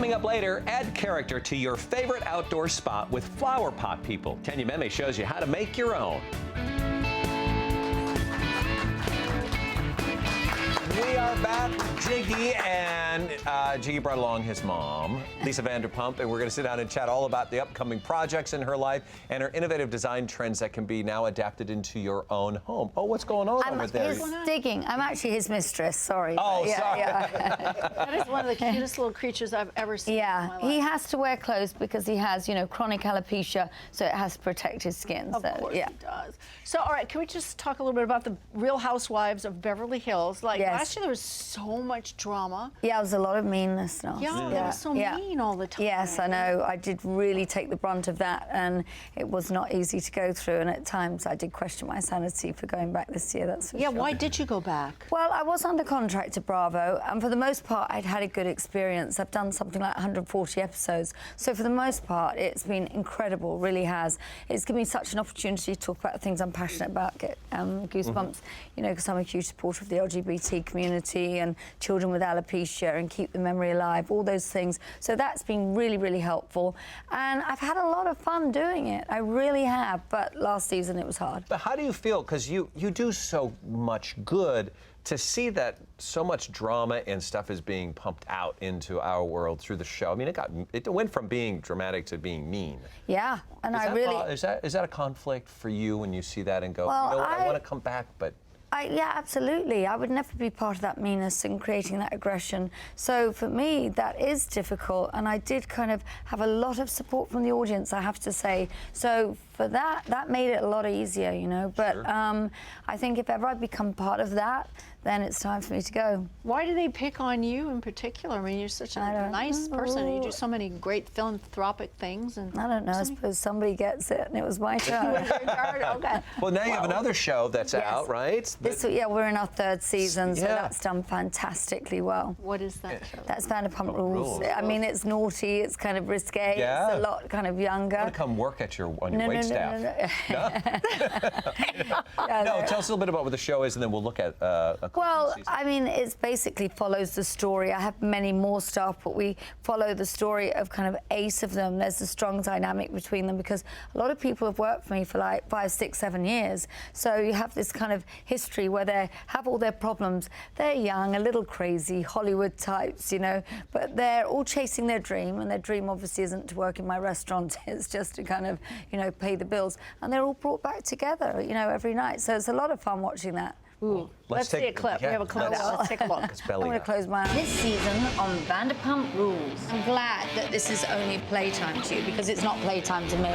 Coming up later, add character to your favorite outdoor spot with flower pot people. Tanya Meme shows you how to make your own. We are back with Giggy, and Giggy brought along his mom, Lisa Vanderpump, and we're going to sit down and chat all about the upcoming projects in her life and her innovative design trends that can be now adapted into your own home. Oh, what's going on over there? He's digging. I'm actually his mistress, sorry. Oh, sorry. Yeah. That is one of the cutest little creatures I've ever seen in my life. He has to wear clothes because he has, you know, chronic alopecia, so it has to protect his skin. Of course he does. So, all right, can we just talk a little bit about the Real Housewives of Beverly Hills? Like, last year there was so much drama. Yeah, there was a lot of meanness. Yeah, they were so mean all the time. Yes, I know. I did really take the brunt of that, and it was not easy to go through, and at times I did question my sanity for going back this year, that's for sure. Why did you go back? Well, I was under contract to Bravo, and for the most part, I'd had a good experience. I've done something like 140 episodes, so for the most part, it's been incredible, really has. It's given me such an opportunity to talk about the things I'm passionate about, get goosebumps, you know, because I'm a huge supporter of the LGBT community and children with alopecia and keep the memory alive, all those things. So that's been really, really helpful. And I've had a lot of fun doing it. I really have, but last season it was hard. But how do you feel? Because you do so much good, to see that so much drama and stuff is being pumped out into our world through the show. I mean, it went from being dramatic to being mean. Yeah, and is that a conflict for you when you see that and go, well, you know what, I want to come back, but... Yeah, absolutely. I would never be part of that meanness and creating that aggression. So for me, that is difficult. And I did kind of have a lot of support from the audience, I have to say. So for that made it a lot easier, you know. But sure. I think if ever I become part of that, then it's time for me to go. Why do they pick on you in particular? I mean, you're such a nice person. You do so many great philanthropic things. And I don't know. I suppose somebody gets it, and it was my turn. Okay. Well, now you have another show that's out, right? We're in our third season, so that's done fantastically well. What is that show? That's Vanderpump Rules. I mean, it's naughty, it's kind of risque, it's a lot kind of younger. I want to come work at your wait staff. No, tell us a little bit about what the show is, and then we'll look at Well, I mean, it basically follows the story. I have many more staff, but we follow the story of kind of 8 of them. There's a strong dynamic between them because a lot of people have worked for me for like 5, 6, 7 years. So you have this kind of history where they have all their problems. They're young, a little crazy, Hollywood types, you know, but they're all chasing their dream, and their dream obviously isn't to work in my restaurant. It's just to kind of, you know, pay the bills. And they're all brought back together, you know, every night. So it's a lot of fun watching that. Ooh, let's see a clip. We have a clip now. Let's take a look. I'm going to close my eyes. This season on Vanderpump Rules. I'm glad that this is only playtime to you, because it's not playtime to me.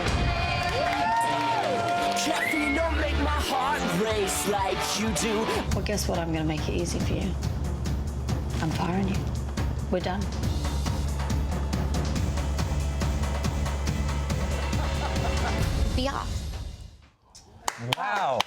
Caffeine don't make my heart race like you do. Well, guess what? I'm going to make it easy for you. I'm firing you. We're done. Be off. Wow.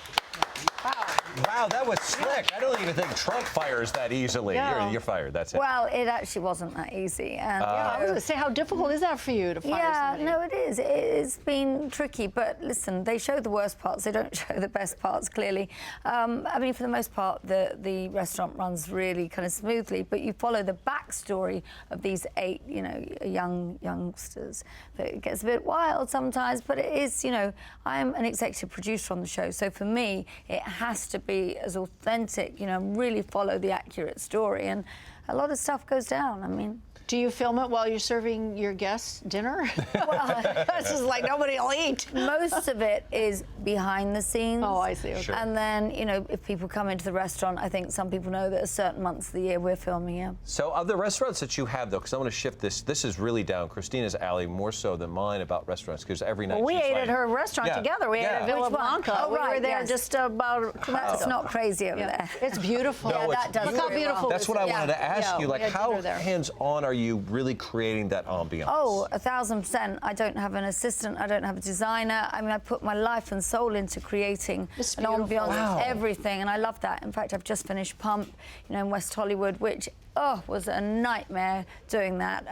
Wow, that was slick. I don't even think Trump fires that easily. You're fired. That's it. Well, it actually wasn't that easy. And I was going to say, how difficult is that for you to fire somebody? No, it is. It's been tricky. But listen, they show the worst parts. They don't show the best parts, clearly. I mean, for the most part, the restaurant runs really kind of smoothly. But you follow the backstory of these 8, you know, youngsters. It gets a bit wild sometimes. But it is, you know, I'm an executive producer on the show. So for me, it has to be as authentic, you know, really follow the accurate story, and a lot of stuff goes down. I mean, do you film it while you're serving your guests dinner? Well, this is like nobody will eat. Most of it is behind the scenes. Oh, I see. Okay. Sure. And then, you know, if people come into the restaurant, I think some people know that at certain months of the year we're filming here. So of the restaurants that you have, though, because I want to shift this is really down Christina's alley more so than mine about restaurants, because every night we ate at her restaurant together. We ate at Villa Blanca. We were there just about. That's not crazy over there. It's beautiful. No, that does. Look how beautiful. That's what I wanted to ask you. Like, how hands-on are you really creating that ambiance? Oh, 1,000%. I don't have an assistant. I don't have a designer. I mean, I put my life and soul into creating an ambiance, everything, and I love that. In fact, I've just finished Pump, you know, in West Hollywood, which was a nightmare doing that.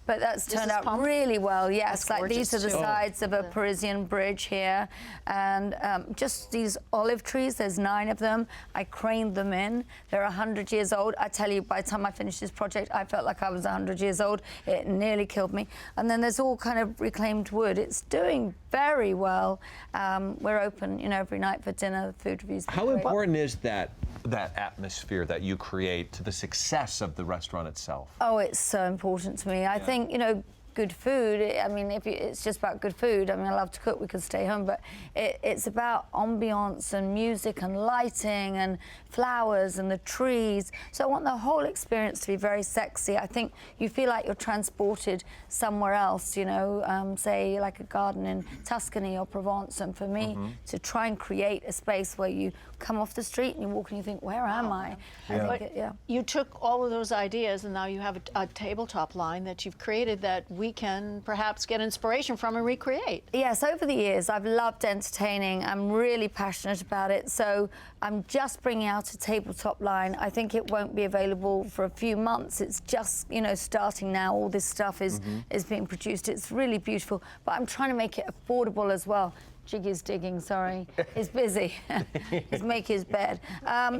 But that's turned out really well. Yes, like these are the sides of a Parisian bridge here. And just these olive trees, there's 9 of them. I craned them in. They're 100 years old. I tell you, by the time I finished this project, I felt like I was 100 years old. It nearly killed me. And then there's all kind of reclaimed wood. It's doing very well. We're open, every night for dinner, food reviews. How important is that atmosphere that you create to the success of the restaurant itself? Oh, it's so important to me. I think, good food, if it's just about good food, I love to cook, we could stay home, but it's about ambiance and music and lighting and flowers and the trees. So I want the whole experience to be very sexy. I think you feel like you're transported somewhere else, say like a garden in Tuscany or Provence. And for me, to try and create a space where you come off the street and you walk and you think, where am I? You took all of those ideas and now you have a tabletop line that you've created that we can perhaps get inspiration from and recreate. Yes, over the years, I've loved entertaining. I'm really passionate about it. So I'm just bringing out a tabletop line. I think it won't be available for a few months. It's just, starting now. All this stuff is being produced. It's really beautiful, but I'm trying to make it affordable as well. Giggy's digging, sorry. He's busy. He's making his bed.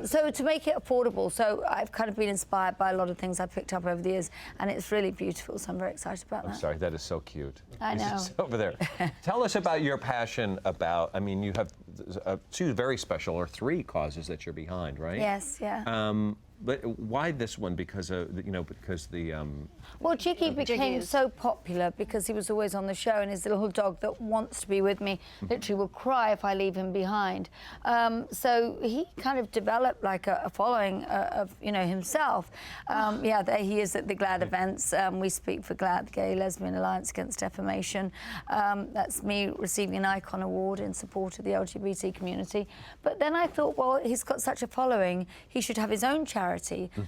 So to make it affordable, so I've kind of been inspired by a lot of things I picked up over the years, and it's really beautiful, so I'm very excited about that. I'm sorry, that is so cute. I know. He's just over there. Tell us about your passion about, you have 2 very special, or 3 causes that you're behind, right? Yes, yeah. But why this one? Because because the well, Giggy became so popular because he was always on the show, and his little dog that wants to be with me literally will cry if I leave him behind. So he kind of developed like a following of himself. There he is at the GLAD events. We speak for GLAD, the Gay Lesbian Alliance Against Defamation. That's me receiving an Icon Award in support of the LGBT community. But then I thought, well, he's got such a following, he should have his own charity.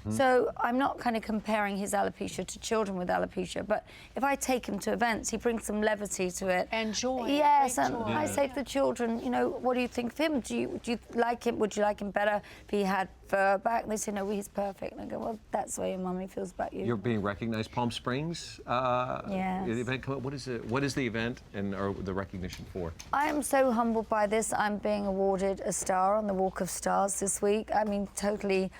So I'm not kind of comparing his alopecia to children with alopecia, but if I take him to events, he brings some levity to it. And joy. Yes, and I say to the children, what do you think of him? Do you like him? Would you like him better if he had fur back? And they say, no, he's perfect. And I go, well, that's the way your mummy feels about you. You're being recognized, Palm Springs. Yes. The event. What is it? What is the event or the recognition for? I am so humbled by this. I'm being awarded a star on the Walk of Stars this week. Totally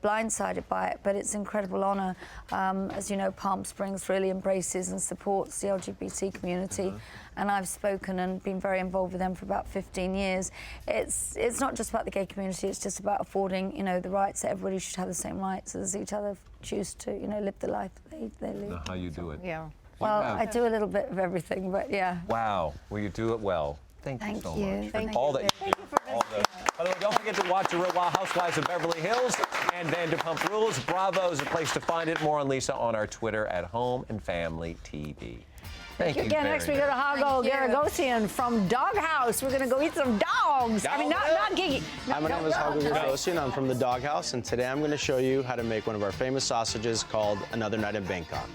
blindsided by it, but it's an incredible honor. As you know, Palm Springs really embraces and supports the LGBT community, and I've spoken and been very involved with them for about 15 years. It's not just about the gay community, it's just about affording, the rights that everybody should have the same rights as each other choose to, live the life they live. Know how you do it. Yeah. Well, I do a little bit of everything, but yeah. Wow. Well, you do it well. Thank you so much. Thank all you. Thank you for by the way, don't forget to watch The Real Wild Housewives of Beverly Hills and Vanderpump Rules. Bravo is a place to find it. More on Lisa on our Twitter at Home and Family TV. Thank you. Again, next we go to Hago Garagosian from Doghouse. We're going to go eat some dogs. Not Giggy. Hi, my name is Hago Garagosian. I'm from the Doghouse, and today I'm going to show you how to make one of our famous sausages called Another Night in Bangkok.